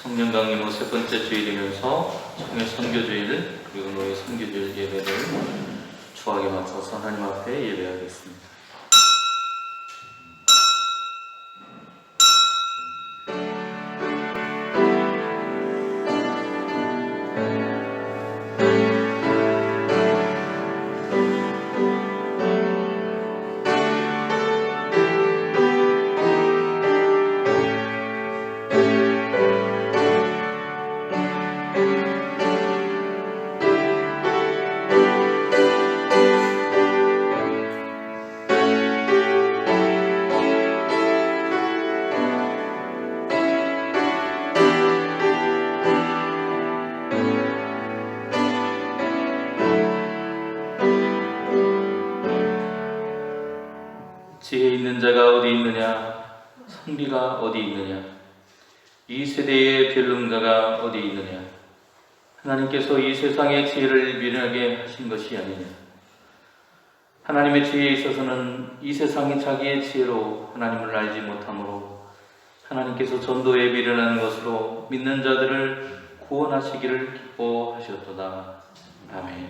성령 강림 후 세 번째 주일이면서 청의 선교주일 그리고 노예 선교주일 예배를 추하게 맞춰서 하나님 앞에 예배하겠습니다. 지혜 있는 자가 어디 있느냐? 선비가 어디 있느냐? 이 세대의 변론가가 어디 있느냐? 하나님께서 이 세상의 지혜를 미련하게 하신 것이 아니냐? 하나님의 지혜에 있어서는 이 세상이 자기의 지혜로 하나님을 알지 못하므로 하나님께서 전도에 미련한 것으로 믿는 자들을 구원하시기를 기뻐하셨도다. 아멘.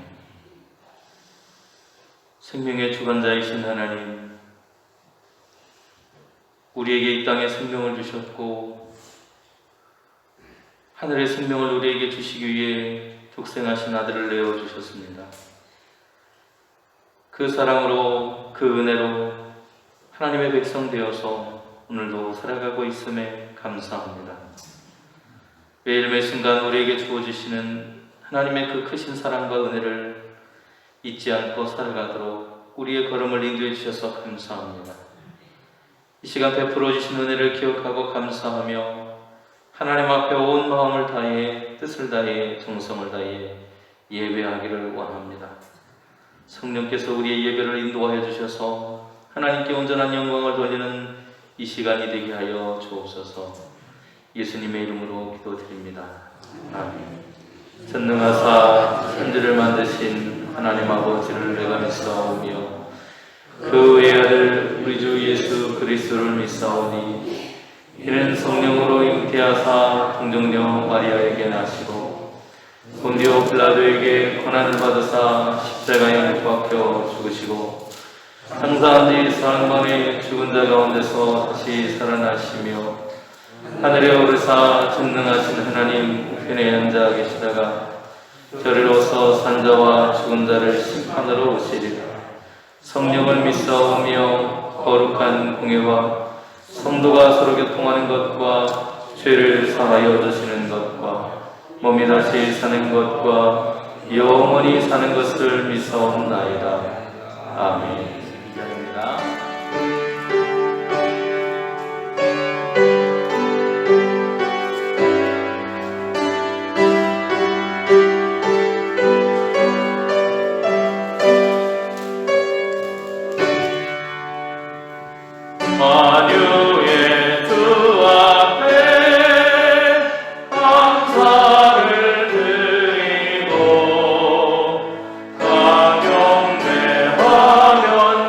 생명의 주관자이신 하나님, 우리에게 이 땅에 생명을 주셨고 하늘의 생명을 우리에게 주시기 위해 독생하신 아들을 내어주셨습니다. 그 사랑으로 그 은혜로 하나님의 백성 되어서 오늘도 살아가고 있음에 감사합니다. 매일 매 순간 우리에게 주어주시는 하나님의 그 크신 사랑과 은혜를 잊지 않고 살아가도록 우리의 걸음을 인도해 주셔서 감사합니다. 이 시간 베풀어 주신 은혜를 기억하고 감사하며 하나님 앞에 온 마음을 다해 뜻을 다해 정성을 다해 예배하기를 원합니다. 성령께서 우리의 예배를 인도하여 주셔서 하나님께 온전한 영광을 돌리는 이 시간이 되게 하여 주옵소서. 예수님의 이름으로 기도드립니다. 아멘. 전능하사 천지를 만드신 하나님 아버지를 내가 믿사오며 그 외아들 우리 주 예수 그리스도를 믿사오니 이는 성령으로 잉태하사 동정녀 마리아에게 나시고 본디오 빌라도에게 고난을 받으사 십자가에 못 박혀 죽으시고 장사한 지 사흘 만에 죽은 자 가운데서 다시 살아나시며 하늘에 오르사 전능하신 하나님 우편에 앉아 계시다가 저리로서 산자와 죽은 자를 심판으로 오시리라. 성령을 믿사오며 거룩한 공예와 성도가 서로 교통하는 것과 죄를 사하여 주시는 것과 몸이 다시 사는 것과 영원히 사는 것을 믿사옵나이다. 아멘. 기도합니다. 만유의 주 앞에 감사를 드리고 감격매하면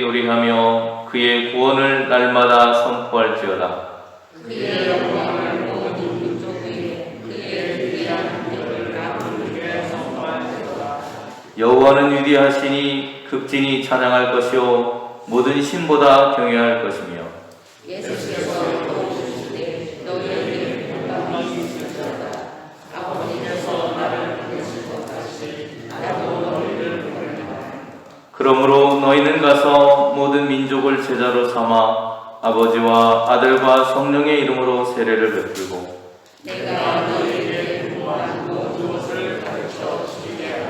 노래하며 그의 구원을 날마다 선포할지어다. 그의 영광을 모든 민족 위에 그의 위대한 행적을 남에게 선포할지어다. 여호와는 위대하시니 극진히 찬양할 것이요 모든 신보다 경외할 것이며 예수께서 또 오시되 너희에게 영광이 있을지어다. 아버지께서 나를 보내신 것 같이 나도 너희를 보내리라. 그러므로 너희는 가서 모든 민족을 제자로 삼아 아버지와 아들과 성령의 이름으로 세례를 베풀고 내가 너희에게 공부한 모든 것을 가르쳐 주게 하라.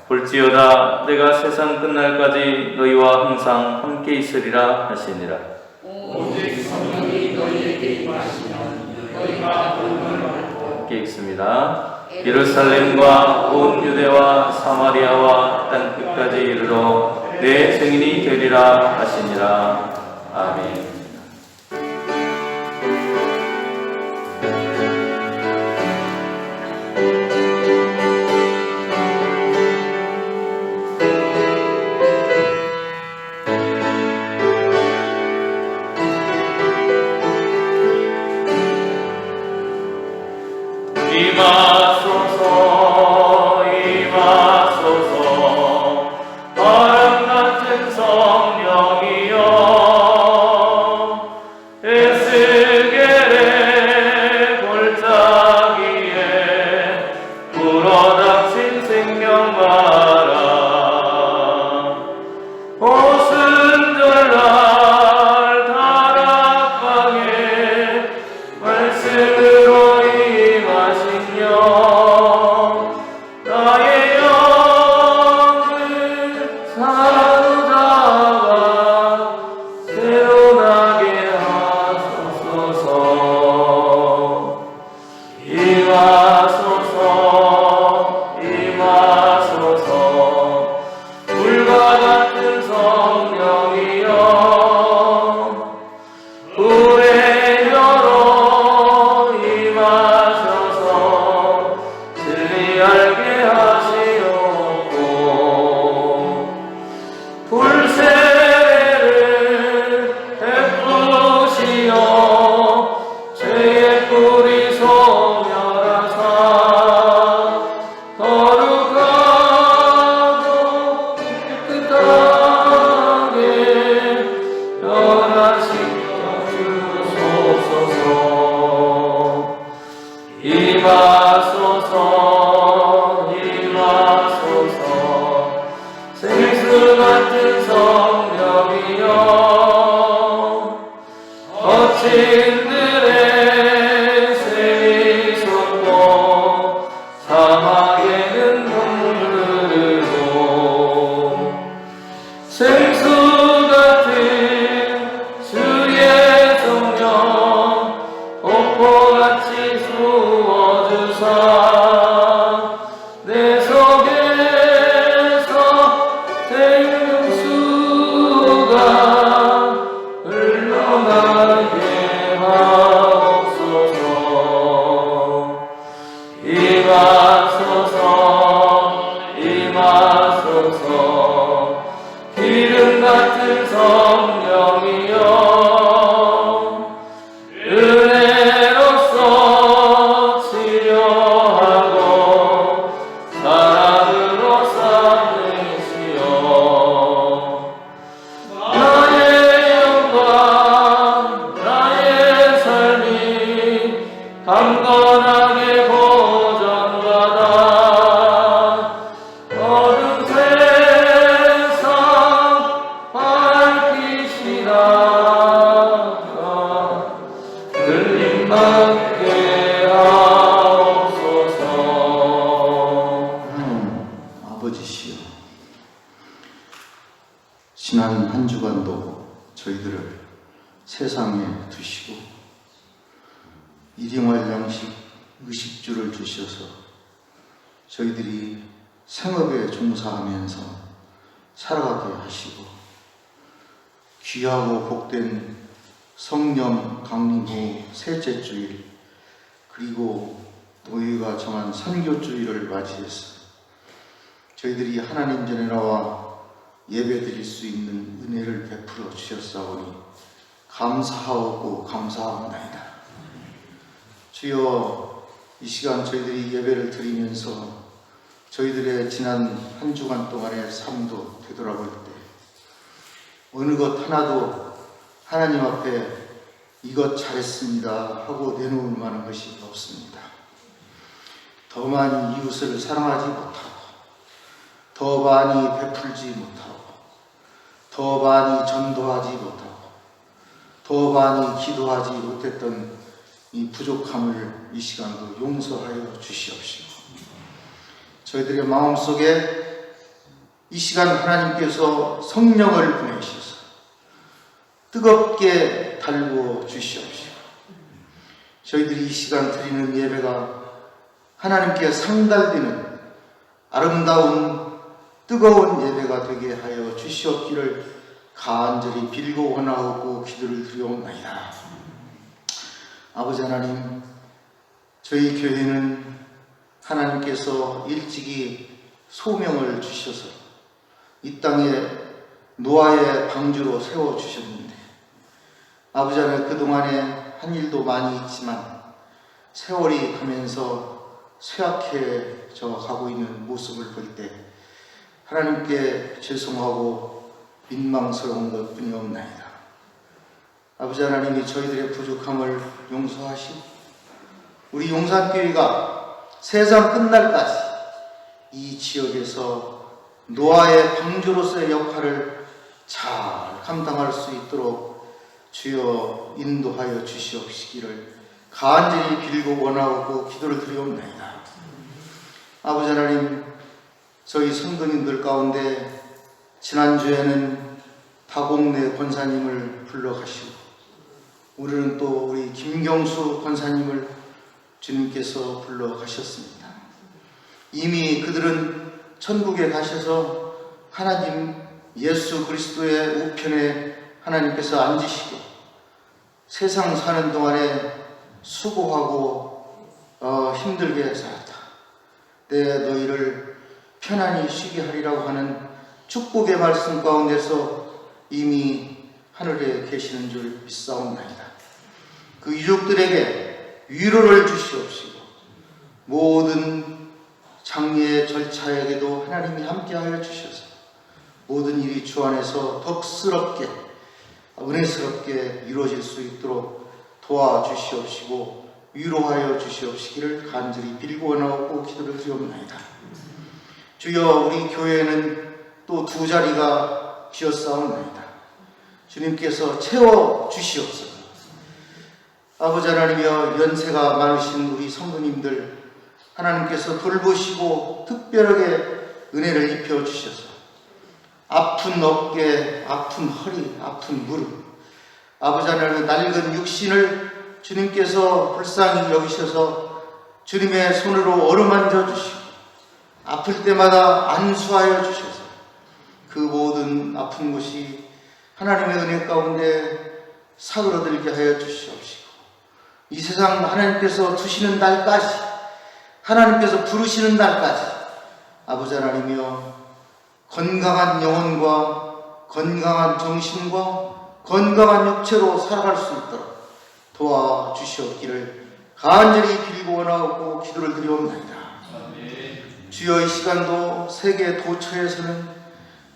볼지어다 내가 세상 끝날까지 너희와 항상 함께 있으리라 하시니라. 오직 성령이 너희에게 임하시면 너희가 복을 받고 함께 읽습니다. 예루살렘과 온 유대와 사마리아와 땅 끝까지 이르러 내 증인이 되리라 하시니라. 아멘. 임하소서 임하소서 바람 같은 성령이여 에스겔의 골짜기에 불어닥친 생명마라 오순절날 다락방에 말씀으로 나의 영을 사로잡아 새로나게 하소서. 임하소서 임하소서 불과 같은 성령이여 불의 혀로 임하셔서 진리 알게 하시옵고 불세례를 베푸시어 죄의 뿌리 소멸하사 거룩하고 깨끗하게 변화시켜 주소서. 임하소서 임하소서 생수 같은 성령이여 거친 들의 샘이 솟고 사막에는 눈물 흐르고 생수 같은 주의 성령 폭포같이 부어주사 내 속에서 생명수가 흘러나게 하옵소서. 임하소서 임하소서 기름 같은 성령이여 은혜로서 치료하고 사랑으로 삼으시어 나의 영광 나의 삶이 강건하게 보전받아 어두운 세상 밝히시다가 들림 받게 하옵소서. 아버지시여, 지난 한 주간도 저희들을 세상에 두시고 일용할 양식 의식주를 주셔서 저희들이 생업에 종사하면서 살아가게 하시고 귀하고 복된 성령 강림 후 셋째 주일 그리고 너희가 정한 선교주일을 맞이해서 저희들이 하나님 전에 나와 예배드릴 수 있는 은혜를 베풀어 주셨사오니 감사하고 감사합니다. 주여, 이 시간 저희들이 예배를 드리면서 저희들의 지난 한 주간 동안의 삶도 되돌아볼 때 어느 것 하나도 하나님 앞에 이것 잘했습니다 하고 내놓을 만한 것이 없습니다. 더 많이 이웃을 사랑하지 못하고, 더 많이 베풀지 못하고, 더 많이 전도하지 못하고, 더 많이 기도하지 못했던 이 부족함을 이 시간도 용서하여 주시옵시고, 저희들의 마음속에 이 시간 하나님께서 성령을 보내셔서 뜨겁게 달구어 주시옵시고, 저희들이 이 시간 드리는 예배가 하나님께 상달되는 아름다운 뜨거운 예배가 되게 하여 주시옵기를 간절히 빌고 원하고 기도를 드리옵나이다. 아버지 하나님, 저희 교회는 하나님께서 일찍이 소명을 주셔서 이 땅에 노아의 방주로 세워주셨는데, 아버지 하나님, 그동안에 한 일도 많이 있지만 세월이 가면서 쇠약해져 가고 있는 모습을 볼 때 하나님께 죄송하고 민망스러운 것 뿐이옵나이다. 아버지 하나님이 저희들의 부족함을 용서하시고 우리 용산교회가 세상 끝날까지 이 지역에서 노아의 방주로서의 역할을 잘 감당할 수 있도록 주여 인도하여 주시옵시기를 간절히 빌고 원하고 기도를 드리옵나이다. 아버지 하나님, 저희 성도님들 가운데 지난주에는 다곡내 권사님을 불러가시고 오늘은 또 우리 김경수 권사님을 주님께서 불러가셨습니다. 이미 그들은 천국에 가셔서 하나님 예수 그리스도의 우편에 하나님께서 앉으시고 세상 사는 동안에 수고하고 힘들게 살았다. 내 너희를 편안히 쉬게 하리라고 하는 축복의 말씀 가운데서 이미 하늘에 계시는 줄 믿사옵나이다. 그 유족들에게 위로를 주시옵시고 모든 장례 절차에게도 하나님이 함께하여 주셔서 모든 일이 주 안에서 덕스럽게 은혜스럽게 이루어질 수 있도록 도와주시옵시고 위로하여 주시옵시기를 간절히 빌고 원하고 기도를 드리옵나이다. 주여, 우리 교회에는 또 두 자리가 비었사옵나이다. 주님께서 채워주시옵소서. 아버지 하나님이여, 연세가 많으신 우리 성도님들 하나님께서 돌보시고 특별하게 은혜를 입혀주셔서 아픈 어깨, 아픈 허리, 아픈 무릎, 아버지 하나님 낡은 육신을 주님께서 불쌍히 여기셔서 주님의 손으로 어루만져 주시고 아플 때마다 안수하여 주셔서 그 모든 아픈 곳이 하나님의 은혜 가운데 사그러들게 하여 주시옵시고 이 세상 하나님께서 두시는 날까지, 하나님께서 부르시는 날까지 아버지 하나님이여 건강한 영혼과 건강한 정신과 건강한 육체로 살아갈 수 있도록 도와주시옵기를 간절히 빌고 원하고 기도를 드리옵나이다. 주여, 이 시간도 세계 도처에서는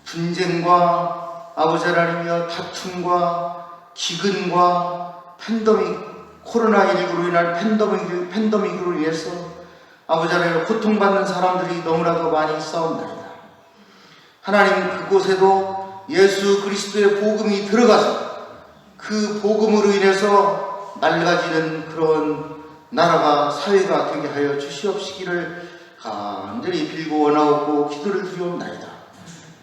분쟁과 아버지 하나님이여 다툼과 기근과 팬데믹, 코로나19로 인한 팬데믹으로 인해서 아버지 하나님 고통받는 사람들이 너무나도 많이 싸웁나이다. 하나님, 그곳에도 예수 그리스도의 복음이 들어가서 그 복음으로 인해서 맑아지는 그런 나라가, 사회가 되게 하여 주시옵시기를 간절히 빌고 원하고 기도를 드리옵나이다.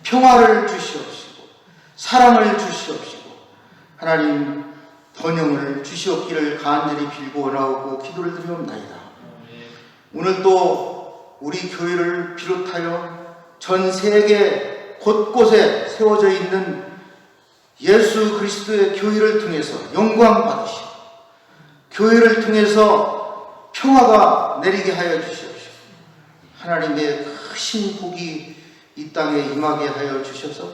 평화를 주시옵시고 사랑을 주시옵시고 하나님 번영을 주시옵기를 간절히 빌고 원하고 기도를 드리옵나이다. 오늘 또 우리 교회를 비롯하여 전 세계 곳곳에 세워져 있는 예수 그리스도의 교회를 통해서 영광 받으시고 교회를 통해서 평화가 내리게 하여 주시옵시고 하나님의 크신 복이 이 땅에 임하게 하여 주셔서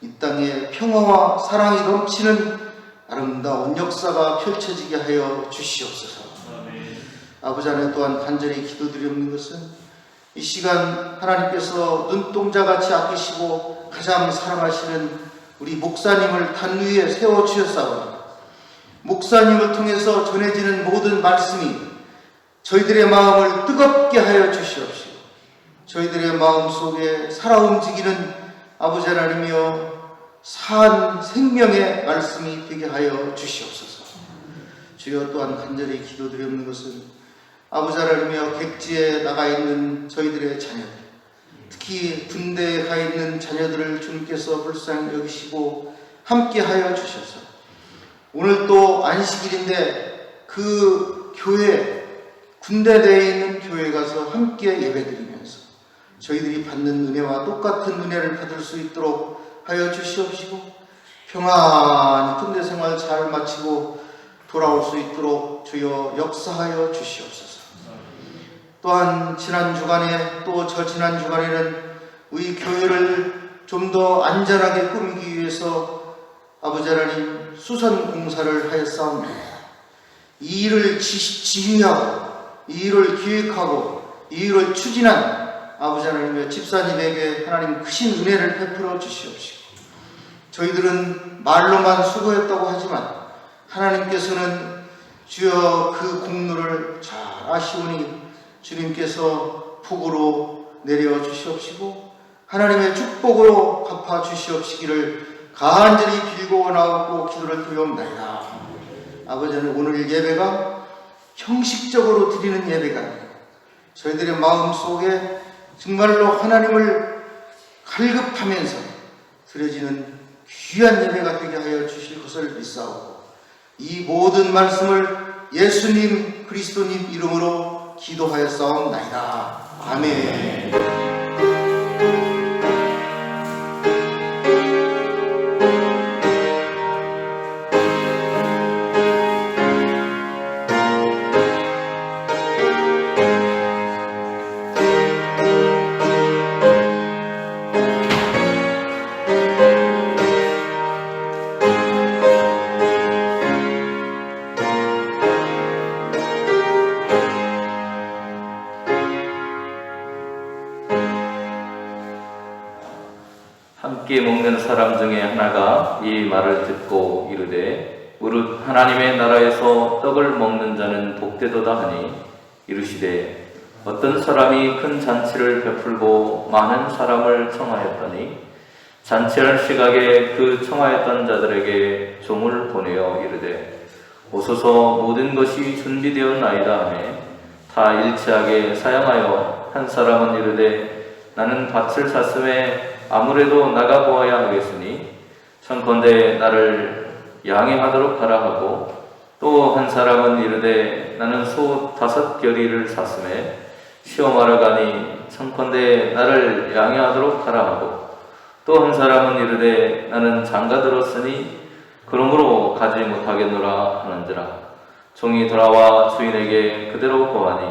이 땅에 평화와 사랑이 넘치는 아름다운 역사가 펼쳐지게 하여 주시옵소서. 아버지 안에 또한 간절히 기도드리는 것은 이 시간 하나님께서 눈동자같이 아끼시고 가장 사랑하시는 우리 목사님을 단 위에 세워주셨사오니 목사님을 통해서 전해지는 모든 말씀이 저희들의 마음을 뜨겁게 하여 주시옵시고 저희들의 마음 속에 살아 움직이는 아버지 하나님이여 산 생명의 말씀이 되게 하여 주시옵소서. 주여 또한 간절히 기도드리는 것은 아버지 하나님이여 객지에 나가 있는 저희들의 자녀들, 특히 군대에 가 있는 자녀들을 주님께서 불쌍히 여기시고 함께 하여 주셔서 오늘 또 안식일인데 그 교회, 군대 내에 있는 교회 가서 함께 예배드리면서 저희들이 받는 은혜와 똑같은 은혜를 받을 수 있도록 하여 주시옵시고 평안히 군대 생활 잘 마치고 돌아올 수 있도록 주여 역사하여 주시옵소서. 또한 지난 주간에 또 저 지난 주간에는 우리 교회를 좀 더 안전하게 꾸미기 위해서 아버지 하나님 수선 공사를 하였사옵니다. 이 일을 지휘하고 이 일을 기획하고 이 일을 추진한 아버지 하나님의 집사님에게 하나님 크신 은혜를 베풀어 주시옵시고 저희들은 말로만 수고했다고 하지만 하나님께서는 주여 그 공로를 잘 아시오니 주님께서 복으로 내려 주시옵시고 하나님의 축복으로 갚아 주시옵시기를 간절히 빌고 원하고 기도를 드리옵나이다. 아버지는 오늘 예배가 형식적으로 드리는 예배가 아니라 저희들의 마음 속에 정말로 하나님을 갈급하면서 드려지는 귀한 예배가 되게 하여 주실 것을 믿사오고 이 모든 말씀을 예수님 그리스도님 이름으로 기도하였사옵나이다. 아멘. 함께 먹는 사람 중에 하나가 이 말을 듣고 이르되 무릇 하나님의 나라에서 떡을 먹는 자는 복되도다 하니 이르시되 어떤 사람이 큰 잔치를 베풀고 많은 사람을 청하였더니 잔치할 시각에 그 청하였던 자들에게 종을 보내어 이르되 오소서 모든 것이 준비되었나이다 하며 다 일치하게 사양하여 한 사람은 이르되 나는 밭을 샀음에 아무래도 나가보아야 하겠으니 청컨대 나를 양해하도록 하라 하고 또 한 사람은 이르되 나는 소 5겨리를 샀음에 시험하러 가니 청컨대 나를 양해하도록 하라 하고 또 한 사람은 이르되 나는 장가 들었으니 그러므로 가지 못하겠노라 하는지라 종이 돌아와 주인에게 그대로 고하니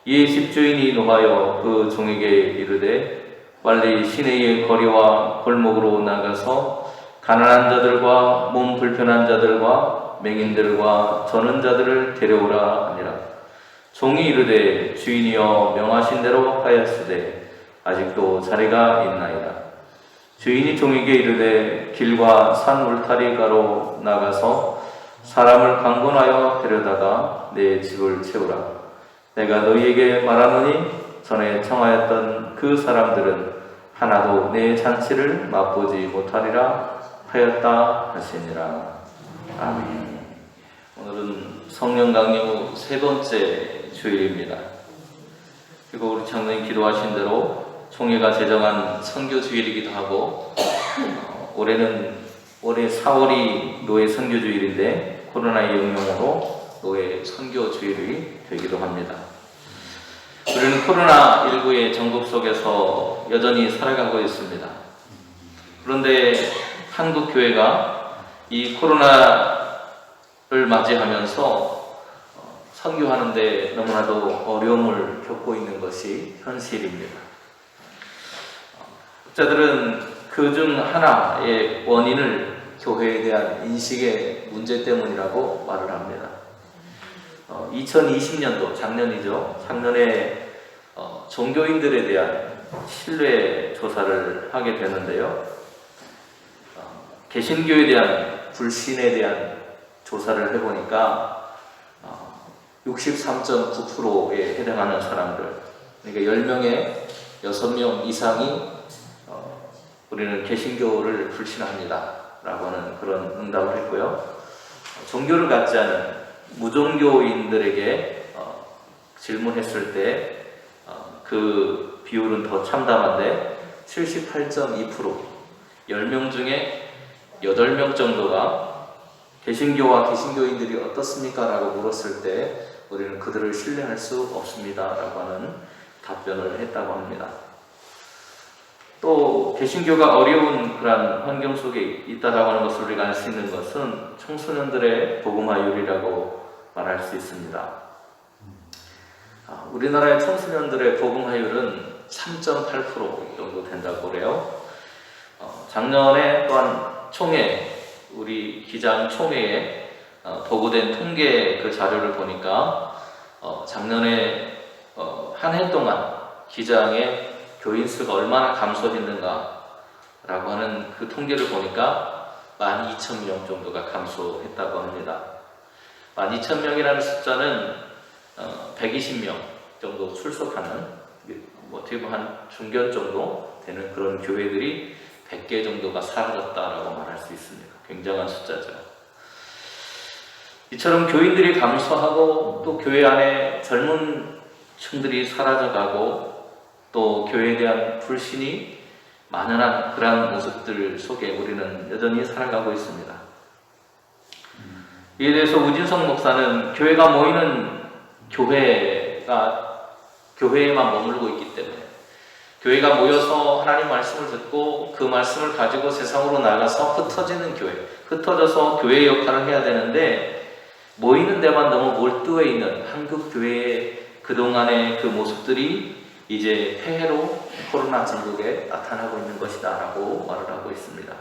이에 집주인이 노하여 그 종에게 이르되 빨리 시내의 거리와 골목으로 나가서 가난한 자들과 몸 불편한 자들과 맹인들과 저는 자들을 데려오라 하니라. 종이 이르되 주인이여 명하신 대로 하였으되 아직도 자리가 있나이다. 주인이 종에게 이르되 길과 산 울타리가로 나가서 사람을 강권하여 데려다가 내 집을 채우라. 내가 너희에게 말하노니 전에 청하였던 그 사람들은 하나도 내 잔치를 맛보지 못하리라 하였다 하시니라. 아멘. 오늘은 성령 강림 세 번째 주일입니다. 그리고 우리 장로님 기도하신 대로 총회가 제정한 선교 주일이기도 하고 올해 4월이 노예 선교 주일인데 코로나의 영향으로 노예 선교 주일이 되기도 합니다. 우리는 코로나19의 전국 속에서 여전히 살아가고 있습니다. 그런데 한국 교회가 이 코로나를 맞이하면서 선교하는데 너무나도 어려움을 겪고 있는 것이 현실입니다. 목자들은 그 중 하나의 원인을 교회에 대한 인식의 문제 때문이라고 말을 합니다. 2020년도 작년이죠. 작년에 종교인들에 대한 신뢰 조사를 하게 되는데요. 개신교에 대한 불신에 대한 조사를 해보니까 63.9%에 해당하는 사람들, 그러니까 10명에 6명 이상이 우리는 개신교를 불신합니다 라고 하는 그런 응답을 했고요. 종교를 갖지 않은 무종교인들에게 질문했을 때 그 비율은 더 참담한데 78.2%, 10명 중에 8명 정도가 개신교와 개신교인들이 어떻습니까? 라고 물었을 때 우리는 그들을 신뢰할 수 없습니다 라고 하는 답변을 했다고 합니다. 또 개신교가 어려운 그런 환경 속에 있다라고 하는 것을 우리가 알 수 있는 것은 청소년들의 복음화율이라고 말할 수 있습니다. 우리나라의 청소년들의 복음화율은 3.8% 정도 된다고 그래요. 작년에 또한 총회, 우리 기장 총회에 보고된 통계 그 자료를 보니까 작년에 한 해 동안 기장의 교인 수가 얼마나 감소했는가 라고 하는 그 통계를 보니까 12,000명 정도가 감소했다고 합니다. 12,000명이라는 숫자는 120명 정도 출석하는, 어떻게 보면 한 중견 정도 되는 그런 교회들이 100개 정도가 사라졌다라고 말할 수 있습니다. 굉장한 숫자죠. 이처럼 교인들이 감소하고 또 교회 안에 젊은 층들이 사라져가고 또 교회에 대한 불신이 만연한 그러한 모습들 속에 우리는 여전히 살아가고 있습니다. 이에 대해서 우진성 목사는 교회가 모이는 교회에만 머물고 있기 때문에, 교회가 모여서 하나님 말씀을 듣고 그 말씀을 가지고 세상으로 나가서 흩어지는 교회, 흩어져서 교회의 역할을 해야 되는데 모이는 데만 너무 몰두해 있는 한국 교회의 그동안의 그 모습들이 이제 폐해로 코로나 전국에 나타나고 있는 것이다 라고 말을 하고 있습니다.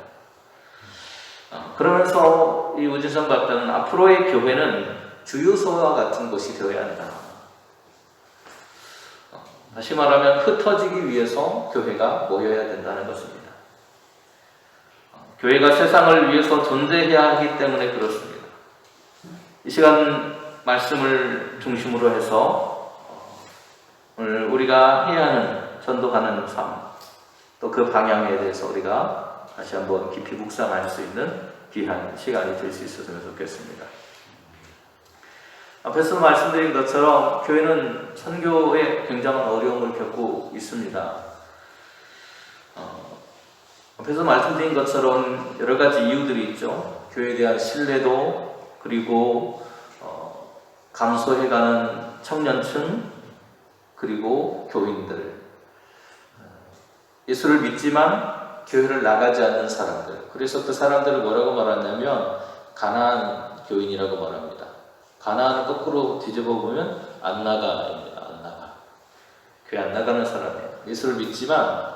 그러면서 이 우진성 박사는 앞으로의 교회는 주유소와 같은 곳이 되어야 한다. 다시 말하면 흩어지기 위해서 교회가 모여야 된다는 것입니다. 교회가 세상을 위해서 존재해야 하기 때문에 그렇습니다. 이 시간 말씀을 중심으로 해서 오늘 우리가 해야 하는 전도하는 삶, 또 그 방향에 대해서 우리가 다시 한번 깊이 묵상할 수 있는 귀한 시간이 될 수 있었으면 좋겠습니다. 앞에서 말씀드린 것처럼 교회는 선교에 굉장한 어려움을 겪고 있습니다. 앞에서 말씀드린 것처럼 여러 가지 이유들이 있죠. 교회에 대한 신뢰도, 그리고 감소해가는 청년층, 그리고 교인들, 예수를 믿지만 교회를 나가지 않는 사람들. 그래서 그 사람들을 뭐라고 말하냐면 가나안 교인이라고 말합니다. 가나안은 거꾸로 뒤집어 보면 안 나가입니다. 안 나가. 교회 안 나가는 사람이에요. 예수를 믿지만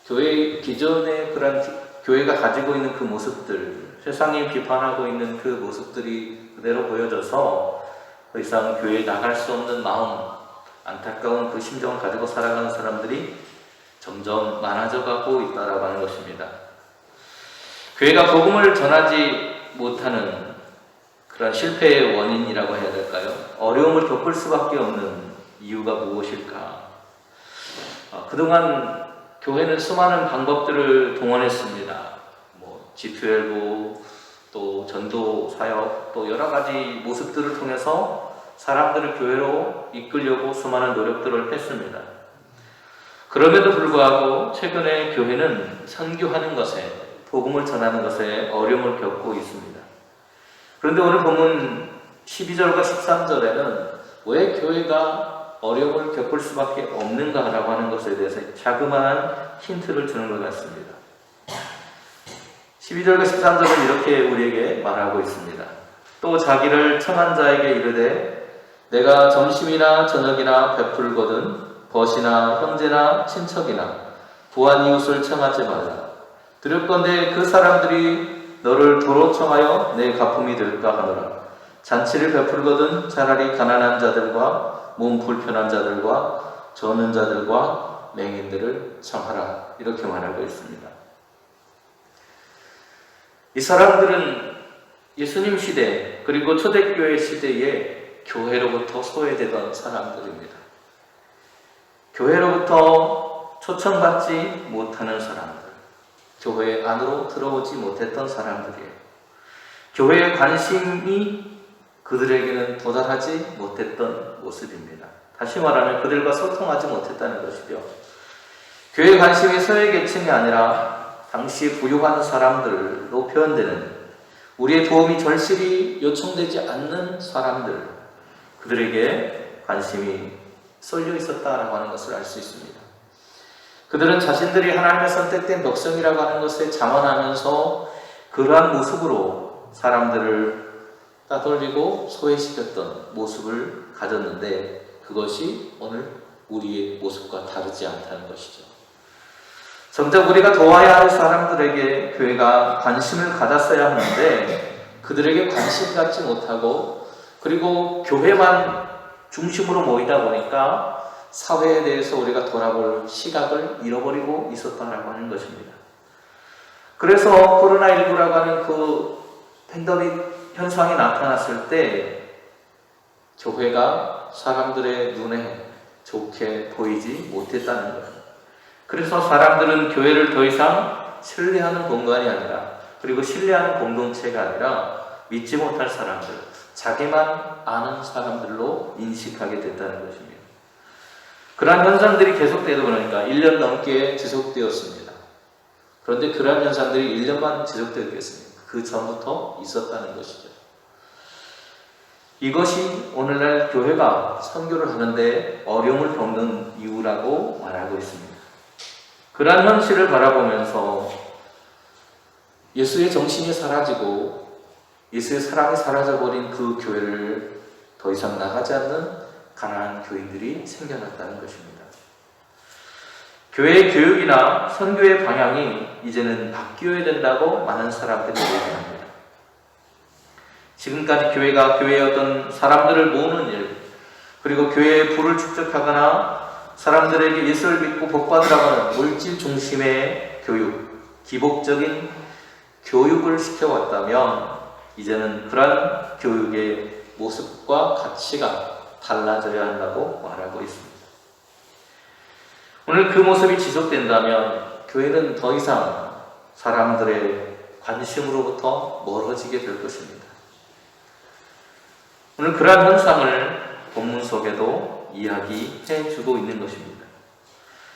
교회 기존의 그런 교회가 가지고 있는 그 모습들, 세상이 비판하고 있는 그 모습들이 그대로 보여져서 더 이상 교회에 나갈 수 없는 마음, 안타까운 그 심정을 가지고 살아가는 사람들이 점점 많아져 가고 있다라고 하는 것입니다. 교회가 복음을 전하지 못하는 그런 실패의 원인이라고 해야 될까요? 어려움을 겪을 수밖에 없는 이유가 무엇일까? 그동안 교회는 수많은 방법들을 동원했습니다. G12, 또 전도 사역, 또 여러 가지 모습들을 통해서 사람들을 교회로 이끌려고 수많은 노력들을 했습니다. 그럼에도 불구하고 최근에 교회는 선교하는 것에, 복음을 전하는 것에 어려움을 겪고 있습니다. 그런데 오늘 보면 12절과 13절에는 왜 교회가 어려움을 겪을 수밖에 없는가라고 하는 것에 대해서 자그마한 힌트를 주는 것 같습니다. 12절과 13절은 이렇게 우리에게 말하고 있습니다. 또 자기를 청한 자에게 이르되 내가 점심이나 저녁이나 베풀거든 벗이나 형제나 친척이나 부한 이웃을 청하지 말라. 두렵건대 그 사람들이 너를 도로 청하여 내 가품이 될까 하노라. 잔치를 베풀거든 차라리 가난한 자들과 몸 불편한 자들과 저는 자들과 맹인들을 청하라. 이렇게 말하고 있습니다. 이 사람들은 예수님 시대 그리고 초대교회 시대에 교회로부터 소외되던 사람들입니다. 교회로부터 초청받지 못하는 사람들, 교회 안으로 들어오지 못했던 사람들이에요. 교회의 관심이 그들에게는 도달하지 못했던 모습입니다. 다시 말하면 그들과 소통하지 못했다는 것이죠. 교회의 관심이 소외계층이 아니라 당시 부유한 사람들로 표현되는 우리의 도움이 절실히 요청되지 않는 사람들, 그들에게 관심이 쏠려 있었다라고 하는 것을 알 수 있습니다. 그들은 자신들이 하나님의 선택된 백성이라고 하는 것에 자만하면서 그러한 모습으로 사람들을 따돌리고 소외시켰던 모습을 가졌는데 그것이 오늘 우리의 모습과 다르지 않다는 것이죠. 정작 우리가 도와야 할 사람들에게 교회가 관심을 가졌어야 하는데 그들에게 관심 갖지 못하고 그리고 교회만 중심으로 모이다 보니까 사회에 대해서 우리가 돌아볼 시각을 잃어버리고 있었다라고 하는 것입니다. 그래서 코로나19라고 하는 그 팬데믹 현상이 나타났을 때 교회가 사람들의 눈에 좋게 보이지 못했다는 거예요. 그래서 사람들은 교회를 더 이상 신뢰하는 공간이 아니라 그리고 신뢰하는 공동체가 아니라 믿지 못할 사람들, 자기만 아는 사람들로 인식하게 됐다는 것입니다. 그러한 현상들이 계속되다 보니까 1년 넘게 지속되었습니다. 그런데 그러한 현상들이 1년만 지속되었겠습니까? 그 전부터 있었다는 것이죠. 이것이 오늘날 교회가 선교를 하는데 어려움을 겪는 이유라고 말하고 있습니다. 그러한 현실을 바라보면서 예수의 정신이 사라지고 예수의 사랑이 사라져버린 그 교회를 더 이상 나가지 않는 가난한 교인들이 생겨났다는 것입니다. 교회의 교육이나 선교의 방향이 이제는 바뀌어야 된다고 많은 사람들이 얘기합니다. 지금까지 교회가 교회의 어떤 사람들을 모으는 일, 그리고 교회의 부를 축적하거나 사람들에게 예수를 믿고 복받으라고 하는 물질 중심의 교육, 기복적인 교육을 시켜왔다면 이제는 그러한 교육의 모습과 가치가 달라져야 한다고 말하고 있습니다. 오늘 그 모습이 지속된다면 교회는 더 이상 사람들의 관심으로부터 멀어지게 될 것입니다. 오늘 그러한 현상을 본문 속에도 이야기해 주고 있는 것입니다.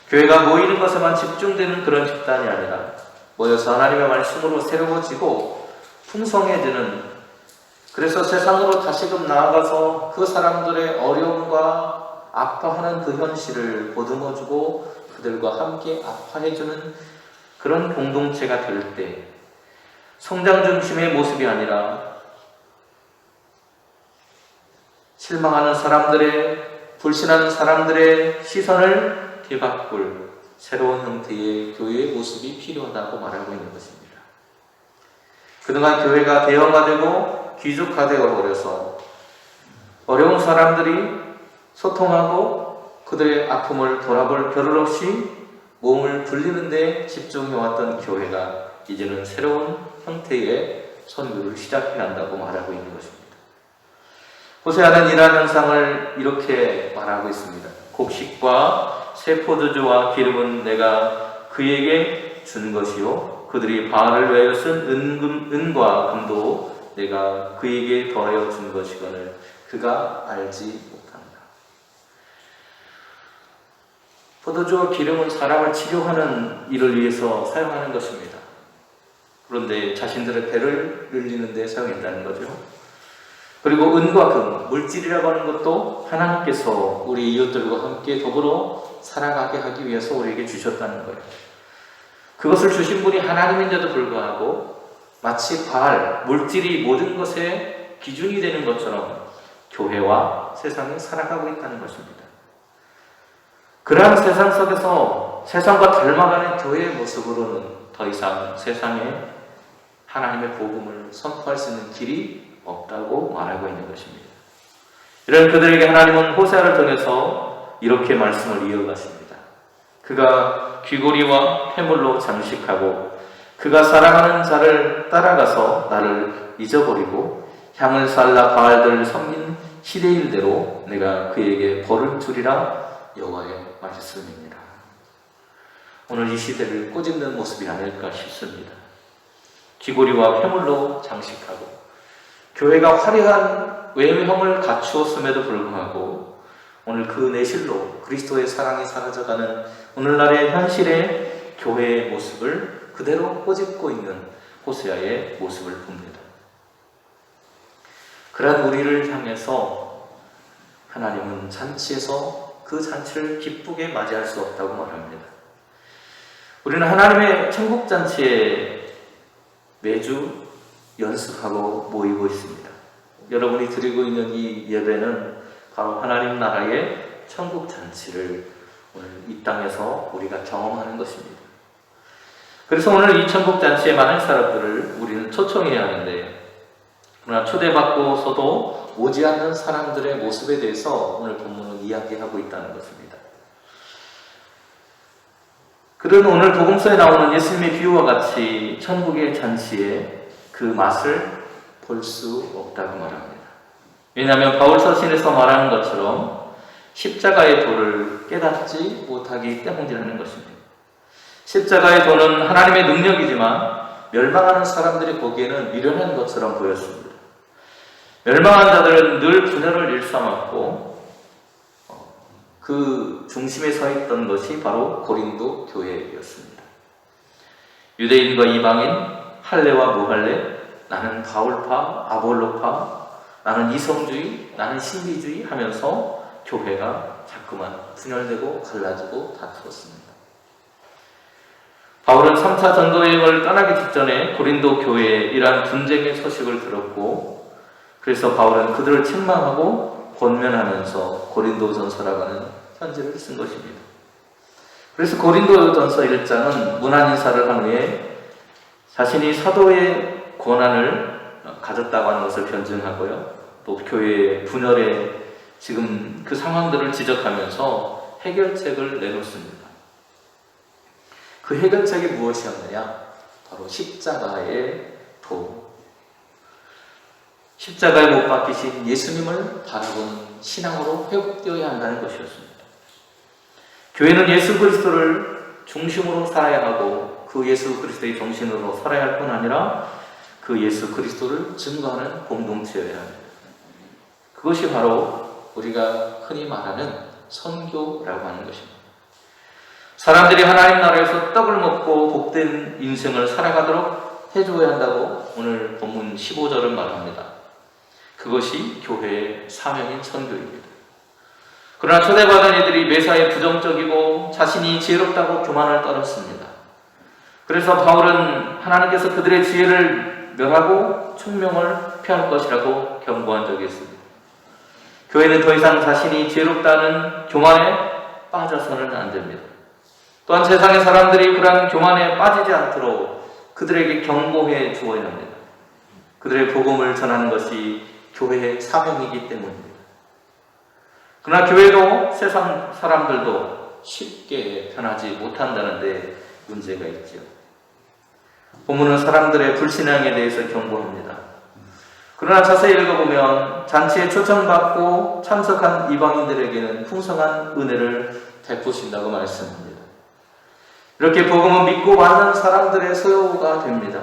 교회가 모이는 것에만 집중되는 그런 집단이 아니라 모여서 하나님의 말씀으로 새로워지고 풍성해지는, 그래서 세상으로 다시금 나아가서 그 사람들의 어려움과 아파하는 그 현실을 보듬어주고 그들과 함께 아파해주는 그런 공동체가 될 때 성장 중심의 모습이 아니라 실망하는 사람들의, 불신하는 사람들의 시선을 뒤바꿀 새로운 형태의 교회의 모습이 필요하다고 말하고 있는 것입니다. 그동안 교회가 대형화되고 귀족화되어 버려서 어려운 사람들이 소통하고 그들의 아픔을 돌아볼 겨를 없이 몸을 불리는 데 집중해왔던 교회가 이제는 새로운 형태의 선교를 시작해야 한다고 말하고 있는 것입니다. 호세아는 이러한 현상을 이렇게 말하고 있습니다. 곡식과 새 포도주와 기름은 내가 그에게 준 것이요 그들이 바알을 위하여 쓴 은과 금도 내가 그에게 더하여 준 것이거늘 그가 알지 못한다. 포도주와 기름은 사람을 치료하는 일을 위해서 사용하는 것입니다. 그런데 자신들의 배를 늘리는 데 사용했다는 거죠. 그리고 은과 금, 물질이라고 하는 것도 하나님께서 우리 이웃들과 함께 더불어 살아가게 하기 위해서 우리에게 주셨다는 거예요. 그것을 주신 분이 하나님인데도 불구하고 마치 바알, 물질이 모든 것의 기준이 되는 것처럼 교회와 세상이 살아가고 있다는 것입니다. 그러한 세상 속에서 세상과 닮아가는 교회의 모습으로는 더 이상 세상에 하나님의 복음을 선포할 수 있는 길이 없다고 말하고 있는 것입니다. 이런 그들에게 하나님은 호세아를 통해서 이렇게 말씀을 이어가십니다. 그가 귀고리와 폐물로 장식하고 그가 사랑하는 자를 따라가서 나를 잊어버리고 향을 살라 바알들을 섬긴 시대일대로 내가 그에게 벌을 주리라 여호와의 말씀입니다. 오늘 이 시대를 꼬집는 모습이 아닐까 싶습니다. 귀고리와 폐물로 장식하고 교회가 화려한 외형을 갖추었음에도 불구하고 오늘 그 내실로 그리스도의 사랑이 사라져가는 오늘날의 현실의 교회의 모습을 그대로 꼬집고 있는 호세아의 모습을 봅니다. 그런 우리를 향해서 하나님은 잔치에서 그 잔치를 기쁘게 맞이할 수 없다고 말합니다. 우리는 하나님의 천국잔치에 매주 연습하고 모이고 있습니다. 여러분이 드리고 있는 이 예배는 바로 하나님 나라의 천국잔치를 오늘 이 땅에서 우리가 경험하는 것입니다. 그래서 오늘 이 천국잔치에 많은 사람들을 우리는 초청해야 하는데, 그러나 초대받고서도 오지 않는 사람들의 모습에 대해서 오늘 본문은 이야기하고 있다는 것입니다. 그들은 오늘 복음서에 나오는 예수님의 비유와 같이 천국의 잔치에 그 맛을 볼 수 없다고 말합니다. 왜냐하면 바울 서신에서 말하는 것처럼 십자가의 도를 깨닫지 못하기 때문이라는 것입니다. 십자가의 도는 하나님의 능력이지만 멸망하는 사람들이 보기에는 미련한 것처럼 보였습니다. 멸망한 자들은 늘 분열을 일삼았고 그 중심에 서 있던 것이 바로 고린도 교회였습니다. 유대인과 이방인, 할례와 무할례, 나는 바울파, 아볼로파, 나는 이성주의, 나는 신비주의 하면서 교회가 자꾸만 분열되고 갈라지고 다투었습니다. 바울은 3차 전도여행을 떠나기 직전에 고린도 교회에 이러한 분쟁의 소식을 들었고, 그래서 바울은 그들을 책망하고 권면하면서 고린도전서라고 하는 편지를 쓴 것입니다. 그래서 고린도전서 1장은 문안 인사를 한 후에 자신이 사도의 권한을 가졌다고 하는 것을 변증하고요, 또 교회의 분열의 지금 그 상황들을 지적하면서 해결책을 내놓습니다. 그 해결책이 무엇이었느냐? 바로 십자가의 도, 십자가에 못 박히신 예수님을 바라보는 신앙으로 회복되어야 한다는 것이었습니다. 교회는 예수 그리스도를 중심으로 살아야 하고 그 예수 그리스도의 정신으로 살아야 할 뿐 아니라 그 예수 그리스도를 증거하는 공동체여야 합니다. 그것이 바로 우리가 흔히 말하는 선교라고 하는 것입니다. 사람들이 하나님 나라에서 떡을 먹고 복된 인생을 살아가도록 해줘야 한다고 오늘 본문 15절은 말합니다. 그것이 교회의 사명인 선교입니다. 그러나 초대받은 이들이 매사에 부정적이고 자신이 지혜롭다고 교만을 떨었습니다. 그래서 바울은 하나님께서 그들의 지혜를 멸하고 총명을 피할 것이라고 경고한 적이 있습니다. 교회는 더 이상 자신이 지혜롭다는 교만에 빠져서는 안 됩니다. 또한 세상의 사람들이 그러한 교만에 빠지지 않도록 그들에게 경고해 주어야 합니다. 그들의 복음을 전하는 것이 교회의 사명이기 때문입니다. 그러나 교회도 세상 사람들도 쉽게 변하지 못한다는 데 문제가 있죠. 본문은 사람들의 불신앙에 대해서 경고합니다. 그러나 자세히 읽어보면 잔치에 초청받고 참석한 이방인들에게는 풍성한 은혜를 베푸신다고 말씀합니다. 이렇게 복음은 믿고 받는 사람들의 소유가 됩니다.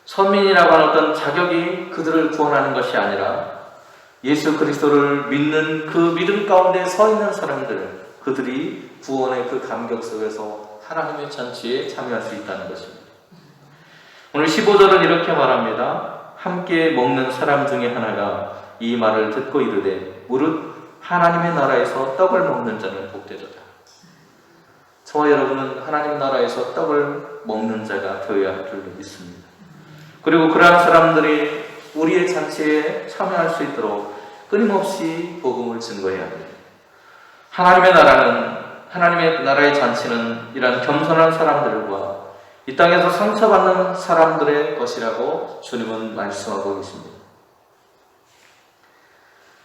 선민이라고 하는 어떤 자격이 그들을 구원하는 것이 아니라 예수 그리스도를 믿는 그 믿음 가운데 서 있는 사람들, 그들이 구원의 그 감격 속에서 하나님의 잔치에 참여할 수 있다는 것입니다. 오늘 15절은 이렇게 말합니다. 함께 먹는 사람 중에 하나가 이 말을 듣고 이르되 무릇 하나님의 나라에서 떡을 먹는 자는 복되도다. 저와 여러분은 하나님 나라에서 떡을 먹는 자가 되어야 할 줄로 믿습니다. 그리고 그러한 사람들이 우리의 잔치에 참여할 수 있도록 끊임없이 복음을 증거해야 합니다. 하나님의 나라의 잔치는 이러한 겸손한 사람들과 이 땅에서 상처받는 사람들의 것이라고 주님은 말씀하고 계십니다.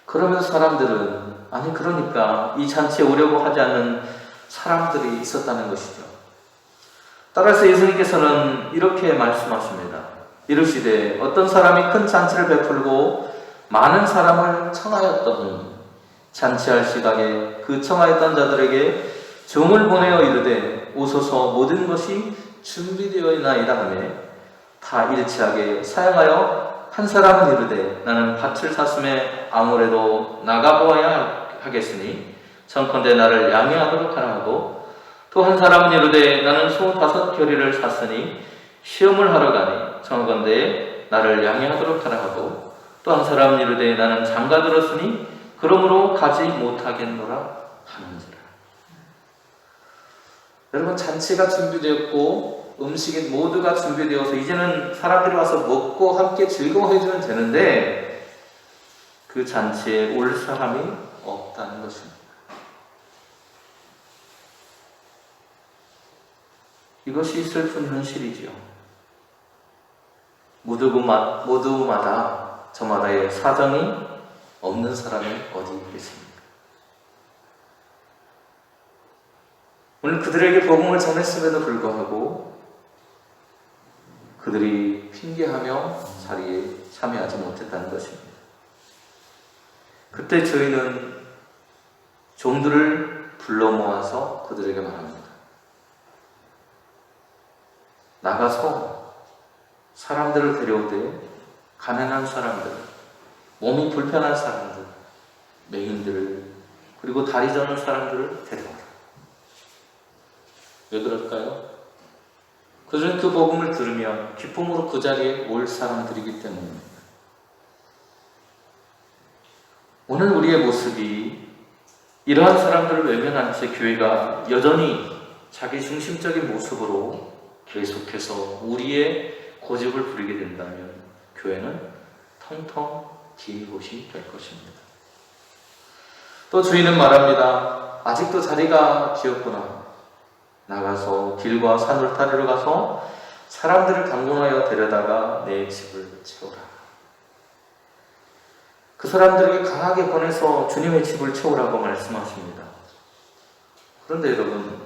그러면서 사람들은, 그러니까 이 잔치에 오려고 하지 않는 사람들이 있었다는 것이죠. 따라서 예수님께서는 이렇게 말씀하십니다. 이르시되 어떤 사람이 큰 잔치를 베풀고 많은 사람을 청하였더니 잔치할 시각에 그 청하였던 자들에게 종을 보내어 이르되 오소서 모든 것이 준비되어 있나이다 하며 다 일치하게 사양하여 한 사람은 이르되 나는 밭을 샀음에 아무래도 나가보아야 하겠으니 청컨대 나를 양해하도록 하라 하고, 또 한 사람은 이르되 나는 소 5겨리를 샀으니 시험을 하러 가니 청컨대 나를 양해하도록 하라 하고, 또 한 사람은 이르되 나는 장가 들었으니 그러므로 가지 못하겠노라 하는지라. 여러분, 잔치가 준비되었고 음식이 모두가 준비되어서 이제는 사람들이 와서 먹고 함께 즐거워해주면 되는데 그 잔치에 올 사람이 없다는 것입니다. 이것이 슬픈 현실이지요. 모두마다 저마다의 사정이 없는 사람이 어디 있겠습니까? 오늘 그들에게 복음을 전했음에도 불구하고 그들이 핑계하며 자리에 참여하지 못했다는 것입니다. 그때 저희는 종들을 불러 모아서 그들에게 말합니다. 나가서 사람들을 데려오되 가난한 사람들, 몸이 불편한 사람들, 맹인들을, 그리고 다리 저는 사람들을 데려오라. 왜 그럴까요? 그들은 그 복음을 들으며 기쁨으로 그 자리에 올 사람들이기 때문입니다. 오늘 우리의 모습이 이러한 사람들을 외면한 채 교회가 여전히 자기 중심적인 모습으로 계속해서 우리의 고집을 부리게 된다면 교회는 텅텅 빈 곳이 될 것입니다. 또 주인은 말합니다. 아직도 자리가 비었구나. 나가서 길과 산울타리로 가서 사람들을 강론하여 데려다가 내 집을 채우라. 그 사람들에게 강하게 보내서 주님의 집을 채우라고 말씀하십니다. 그런데 여러분,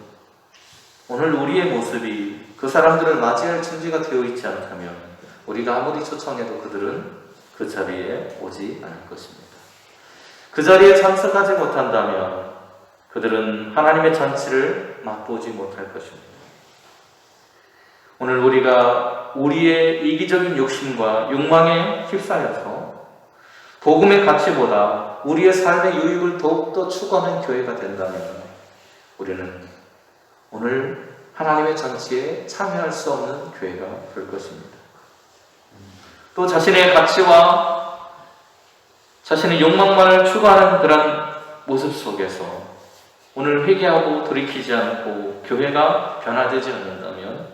오늘 우리의 모습이 그 사람들을 맞이할 준비가 되어 있지 않다면 우리가 아무리 초청해도 그들은 그 자리에 오지 않을 것입니다. 그 자리에 참석하지 못한다면 그들은 하나님의 잔치를 맛보지 못할 것입니다. 오늘 우리가 우리의 이기적인 욕심과 욕망에 휩싸여서 복음의 가치보다 우리의 삶의 유익을 더욱더 추구하는 교회가 된다면 우리는 오늘 하나님의 잔치에 참여할 수 없는 교회가 될 것입니다. 또 자신의 가치와 자신의 욕망만을 추구하는 그런 모습 속에서 오늘 회개하고 돌이키지 않고 교회가 변화되지 않는다면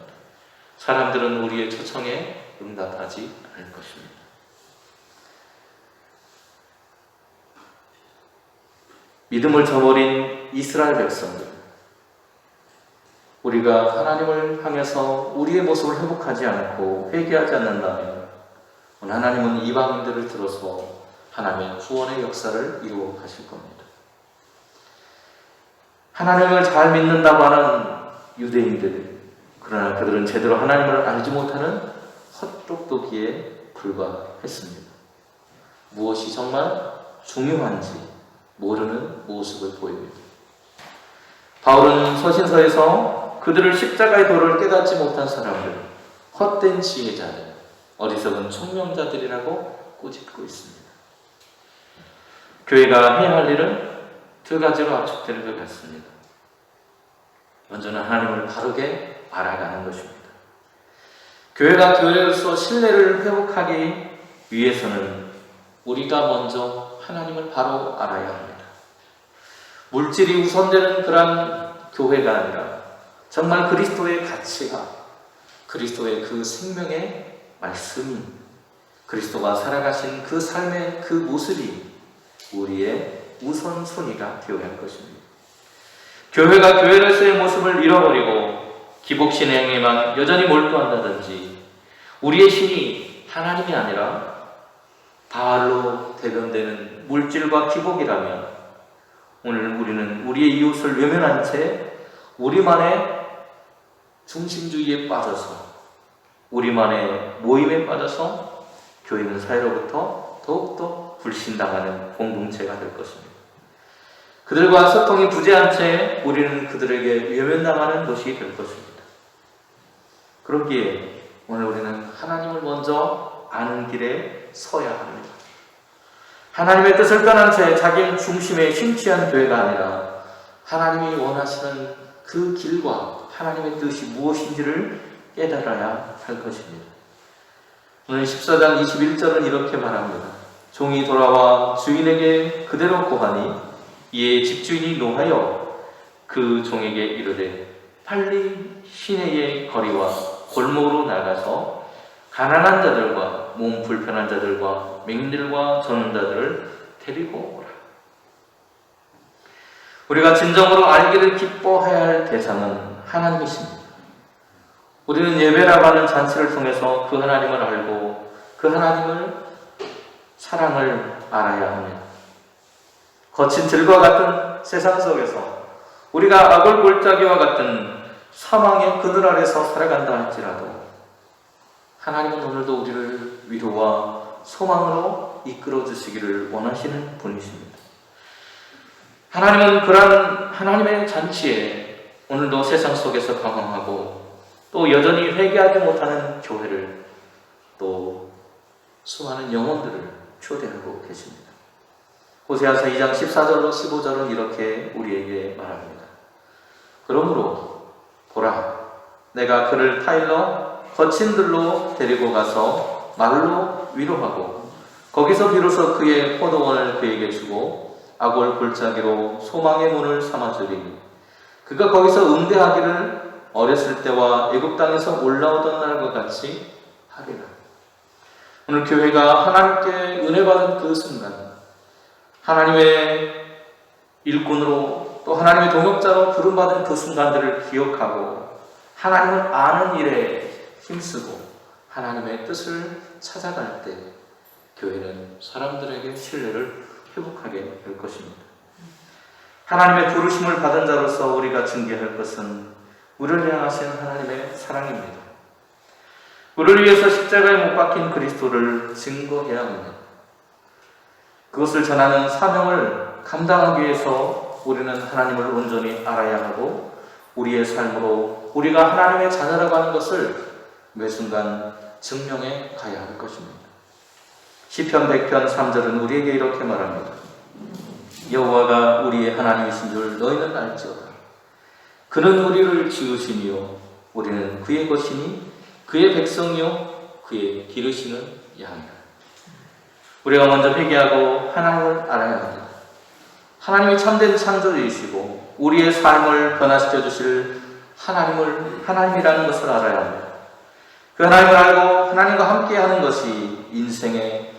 사람들은 우리의 초청에 응답하지 않을 것입니다. 믿음을 저버린 이스라엘 백성들, 우리가 하나님을 향해서 우리의 모습을 회복하지 않고 회개하지 않는다면 하나님은 이방인들을 들어서 하나님의 구원의 역사를 이루어 가실 겁니다. 하나님을 잘 믿는다고 하는 유대인들, 그러나 그들은 제대로 하나님을 알지 못하는 헛똑똑이에 불과했습니다. 무엇이 정말 중요한지 모르는 모습을 보입니다. 바울은 서신서에서 그들을 십자가의 도를 깨닫지 못한 사람들, 헛된 지혜자들, 어리석은 총명자들이라고 꾸짖고 있습니다. 교회가 해야 할 일은 두 가지로 압축되는 것 같습니다. 먼저는 하나님을 바르게 알아가는 것입니다. 교회가 교회로서 신뢰를 회복하기 위해서는 우리가 먼저 하나님을 바로 알아야 합니다. 물질이 우선되는 그런 교회가 아니라 정말 그리스도의 가치가, 그리스도의 그 생명의 말씀이, 그리스도가 살아가신 그 삶의 그 모습이 우리의 우선순위가 되어야 할 것입니다. 교회가 교회로서의 모습을 잃어버리고 기복신앙에만 여전히 몰두한다든지 우리의 신이 하나님이 아니라 바알로 대변되는 물질과 기복이라면 오늘 우리는 우리의 이웃을 외면한 채 우리만의 중심주의에 빠져서 우리만의 모임에 빠져서 교회는 사회로부터 더욱더 불신당하는 공동체가 될 것입니다. 그들과 소통이 부재한 채 우리는 그들에게 외면당하는 것이 될 것입니다. 그렇기에 오늘 우리는 하나님을 먼저 아는 길에 서야 합니다. 하나님의 뜻을 떠난 채 자기 중심에 심취한 교회가 아니라 하나님이 원하시는 그 길과 하나님의 뜻이 무엇인지를 깨달아야 할 것입니다. 오늘 14장 21절은 이렇게 말합니다. 종이 돌아와 주인에게 그대로 고하니 이에 집주인이 노하여 그 종에게 이르되 빨리 시내의 거리와 골목으로 나가서 가난한 자들과 몸 불편한 자들과 맹인들과 저는 데리고 오라. 우리가 진정으로 알기를 기뻐해야 할 대상은 하나님이십니다. 우리는 예배라고 하는 잔치를 통해서 그 하나님을 알고 그 하나님을 사랑을 알아야 합니다. 거친 들과 같은 세상 속에서 우리가 악을 골짜기와 같은 사망의 그늘 아래서 살아간다 할지라도 하나님은 오늘도 우리를 위로와 소망으로 이끌어 주시기를 원하시는 분이십니다. 하나님은 그러한 하나님의 잔치에 오늘도 세상 속에서 방황하고 또 여전히 회개하지 못하는 교회를 또 수많은 영혼들을 초대하고 계십니다. 호세아서 2장 14절로 15절은 이렇게 우리에게 말합니다. 그러므로 보라, 내가 그를 타일러 거친 들로 데리고 가서 말로 위로하고 거기서 비로소 그의 포도원을 그에게 주고 악골 골짜기로 소망의 문을 삼아주리니 그가 거기서 응대하기를 어렸을 때와 애굽 땅에서 올라오던 날과 같이 하리라. 오늘 교회가 하나님께 은혜 받은 그 순간, 하나님의 일꾼으로 또 하나님의 동역자로 부름받은 그 순간들을 기억하고 하나님을 아는 일에 힘쓰고 하나님의 뜻을 찾아갈 때 교회는 사람들에게 신뢰를 회복하게 될 것입니다. 하나님의 부르심을 받은 자로서 우리가 증거할 것은 우리를 향하신 하나님의 사랑입니다. 우리를 위해서 십자가에 못 박힌 그리스도를 증거해야 합니다. 그것을 전하는 사명을 감당하기 위해서 우리는 하나님을 온전히 알아야 하고 우리의 삶으로 우리가 하나님의 자녀라고 하는 것을 매 순간 증명해 가야 할 것입니다. 시편 100편 3절은 우리에게 이렇게 말합니다. 여호와가 우리의 하나님이신 줄 너희는 알지어다. 그는 우리를 지으시니요 우리는 그의 것이니 그의 백성이요 그의 기르시는 양이라. 우리가 먼저 회개하고 하나님을 알아야 합니다. 하나님이 참된 창조주이시고 우리의 삶을 변화시켜 주실 하나님이라는 것을 알아야 합니다. 그 하나님을 알고 하나님과 함께하는 것이 인생의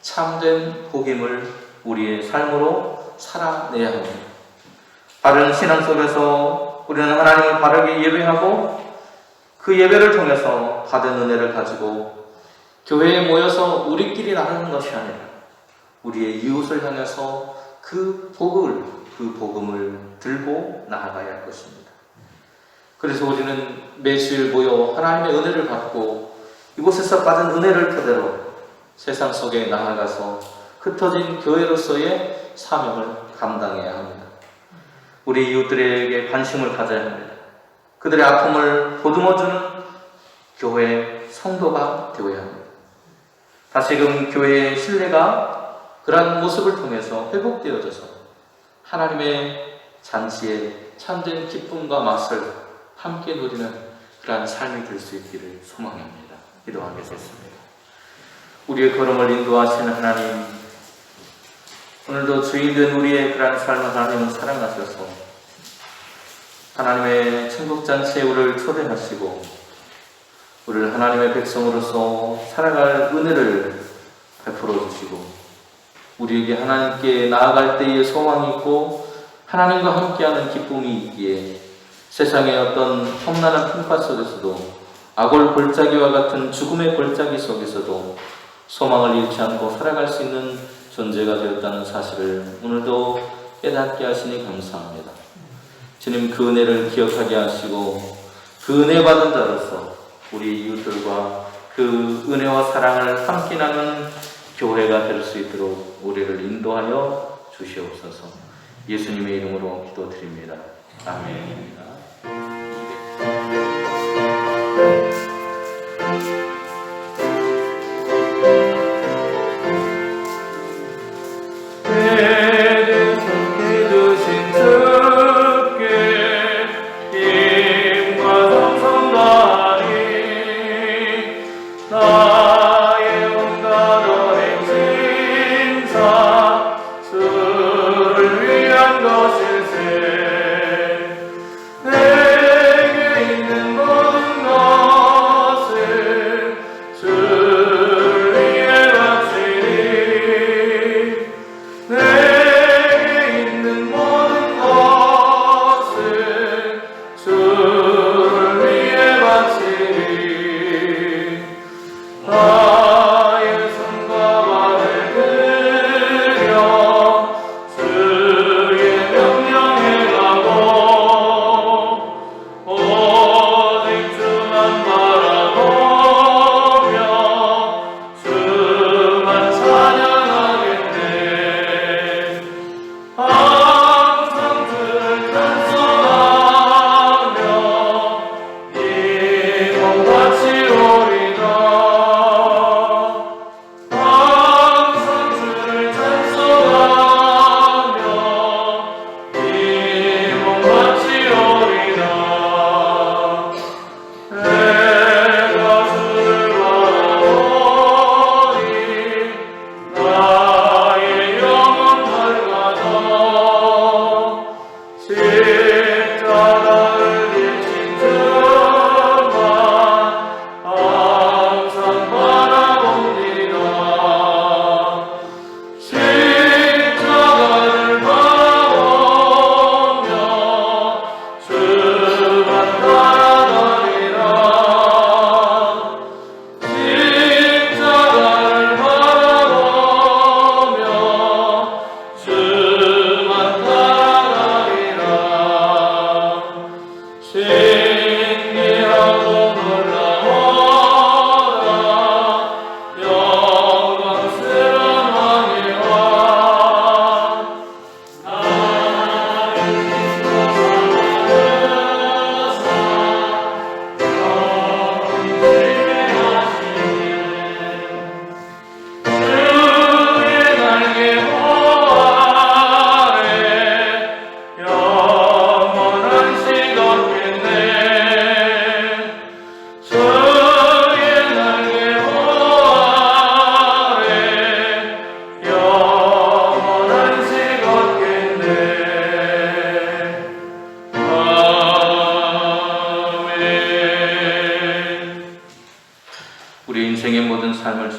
참된 복임을 우리의 삶으로 살아내야 합니다. 바른 신앙 속에서 우리는 하나님을 바르게 예배하고 그 예배를 통해서 받은 은혜를 가지고 교회에 모여서 우리끼리 나누는 것이 아니라 우리의 이웃을 향해서 그 복음을 들고 나아가야 할 것입니다. 그래서 우리는 매주일 모여 하나님의 은혜를 받고 이곳에서 받은 은혜를 토대로 세상 속에 나아가서 흩어진 교회로서의 사명을 감당해야 합니다. 우리 이웃들에게 관심을 가져야 합니다. 그들의 아픔을 보듬어주는 교회 성도가 되어야 합니다. 다시금 교회의 신뢰가 그러한 모습을 통해서 회복되어져서 하나님의 잔치에 참된 기쁨과 맛을 함께 누리는 그러한 삶이 될 수 있기를 소망합니다. 기도하겠습니다. 우리의 걸음을 인도하시는 하나님, 오늘도 주인된 우리의 그러한 삶을 하나님은 사랑하셔서 하나님의 천국잔치에 우리를 초대하시고 우리를 하나님의 백성으로서 살아갈 은혜를 베풀어 주시고 우리에게 하나님께 나아갈 때에 소망이 있고 하나님과 함께하는 기쁨이 있기에 세상의 어떤 험난한 풍파 속에서도 악올 골짜기와 같은 죽음의 골짜기 속에서도 소망을 잃지 않고 살아갈 수 있는 존재가 되었다는 사실을 오늘도 깨닫게 하시니 감사합니다. 주님, 그 은혜를 기억하게 하시고 그 은혜 받은 자로서 우리 이웃들과 그 은혜와 사랑을 함께 나누는 교회가 될 수 있도록 우리를 인도하여 주시옵소서. 예수님의 이름으로 기도드립니다. 아멘.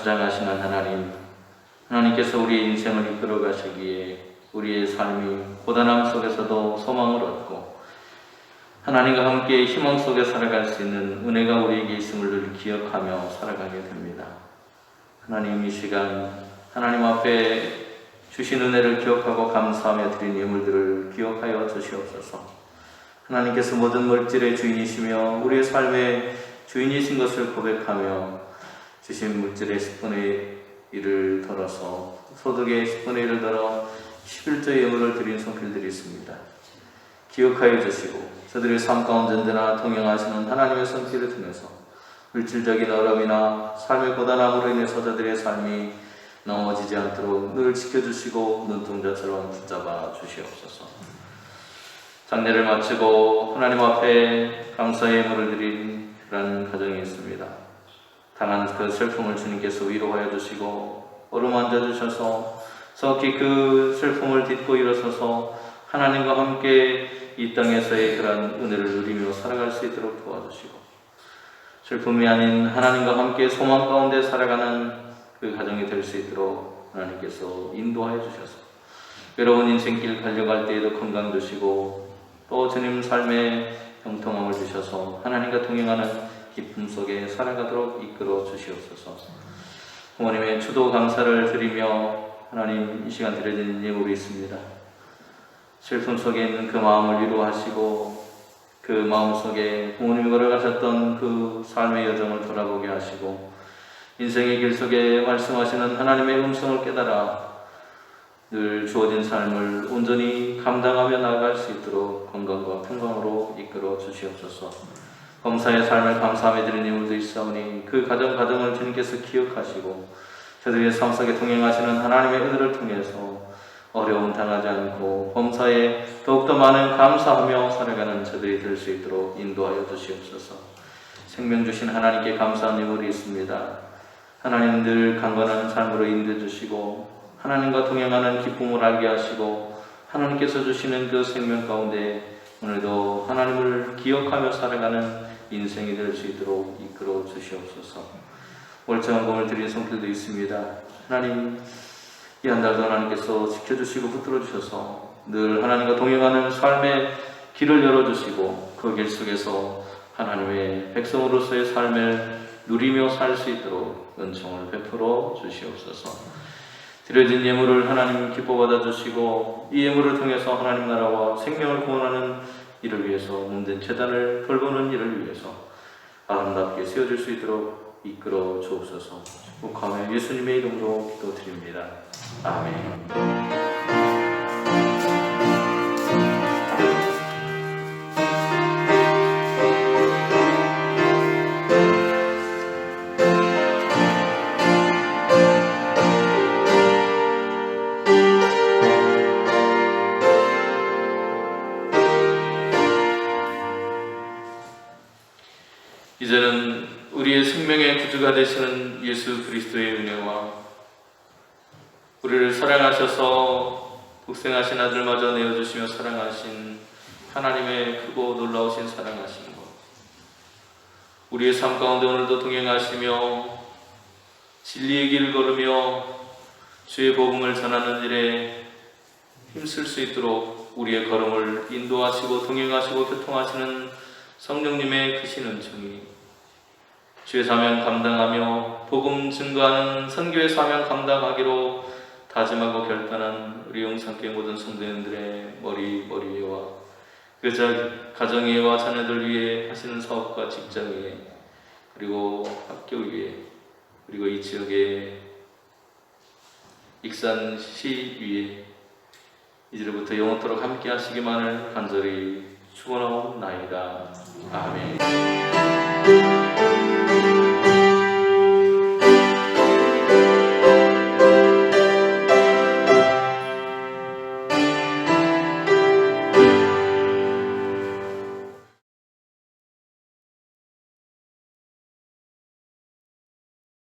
주장하시는 하나님께서 우리의 인생을 이끌어 가시기에 우리의 삶이 고단함 속에서도 소망을 얻고 하나님과 함께 희망 속에 살아갈 수 있는 은혜가 우리에게 있음을 늘 기억하며 살아가게 됩니다. 하나님, 이 시간 하나님 앞에 주신 은혜를 기억하고 감사하며 드린 예물들을 기억하여 주시옵소서. 하나님께서 모든 물질의 주인이시며 우리의 삶의 주인이신 것을 고백하며 주신 물질의 10분의 1을 덜어서 소득의 10분의 1을 덜어 11조의 예물을 드린 손길들이 있습니다. 기억하여 주시고 저들의 삶 가운데 언제나 동행하시는 하나님의 손길을 통해서 물질적인 어려움이나 삶의 고단함으로 인해서 저들의 삶이 넘어지지 않도록 늘 지켜주시고 눈동자처럼 붙잡아 주시옵소서. 장례를 마치고 하나님 앞에 감사의 예물을 드린 그런 가정이 있습니다. 당한 그 슬픔을 주님께서 위로하여 주시고 어루만져 주셔서 속히 그 슬픔을 딛고 일어서서 하나님과 함께 이 땅에서의 그런 은혜를 누리며 살아갈 수 있도록 도와주시고 슬픔이 아닌 하나님과 함께 소망 가운데 살아가는 그 가정이 될 수 있도록 하나님께서 인도하여 주셔서 외로운 인생길 달려갈 때에도 건강 주시고 또 주님 삶의 형통함을 주셔서 하나님과 동행하는 기쁨 속에 살아가도록 이끌어 주시옵소서. 부모님의 추도 감사를 드리며 하나님 이 시간 드려진 예물이 있습니다. 슬픔 속에 있는 그 마음을 위로하시고 그 마음 속에 부모님이 걸어가셨던 그 삶의 여정을 돌아보게 하시고 인생의 길 속에 말씀하시는 하나님의 음성을 깨달아 늘 주어진 삶을 온전히 감당하며 나아갈 수 있도록 건강과 평강으로 이끌어 주시옵소서. 범사의 삶을 감사하며 드리는 예물도 있사오니 그 가정을 주님께서 기억하시고 저들의 삶 속에 동행하시는 하나님의 은혜를 통해서 어려움 당하지 않고 범사에 더욱더 많은 감사하며 살아가는 저들이 될 수 있도록 인도하여 주시옵소서. 생명 주신 하나님께 감사한 예물이 있습니다. 하나님 늘 강건한 삶으로 인도해 주시고 하나님과 동행하는 기쁨을 알게 하시고 하나님께서 주시는 그 생명 가운데 오늘도 하나님을 기억하며 살아가는 인생이 될 수 있도록 이끌어 주시옵소서. 멀쩡한 공을 드린 손길도 있습니다. 하나님 이 한 달도 하나님께서 지켜주시고 붙들어 주셔서 늘 하나님과 동행하는 삶의 길을 열어주시고 그 길 속에서 하나님의 백성으로서의 삶을 누리며 살 수 있도록 은총을 베풀어 주시옵소서. 드려진 예물을 하나님 기뻐 받아주시고 이 예물을 통해서 하나님 나라와 생명을 구원하는 일을 위해서 몸된 재단을 돌보는 일을 위해서 아름답게 세워질 수 있도록 이끌어 주옵소서. 축복하며 예수님의 이름으로 기도드립니다. 아멘. 이제는 우리의 생명의 구주가 되시는 예수 그리스도의 은혜와 우리를 사랑하셔서 독생하신 아들마저 내어주시며 사랑하신 하나님의 크고 놀라우신 사랑하신 것, 우리의 삶 가운데 오늘도 동행하시며 진리의 길을 걸으며 주의 복음을 전하는 일에 힘쓸 수 있도록 우리의 걸음을 인도하시고 동행하시고 교통하시는 성령님의 크신 은총이 주의 사명 감당하며 복음 증거하는 선교의 사명 감당하기로 다짐하고 결단한 우리 영산교회 모든 성도님들의 머리 위에와 그 가정 위에와 자녀들 위에 하시는 사업과 직장 위에 그리고 학교 위에 그리고 이 지역의 익산시 위에 이제부터 영원토록 함께 하시기만을 간절히 축원하옵나이다. 아멘.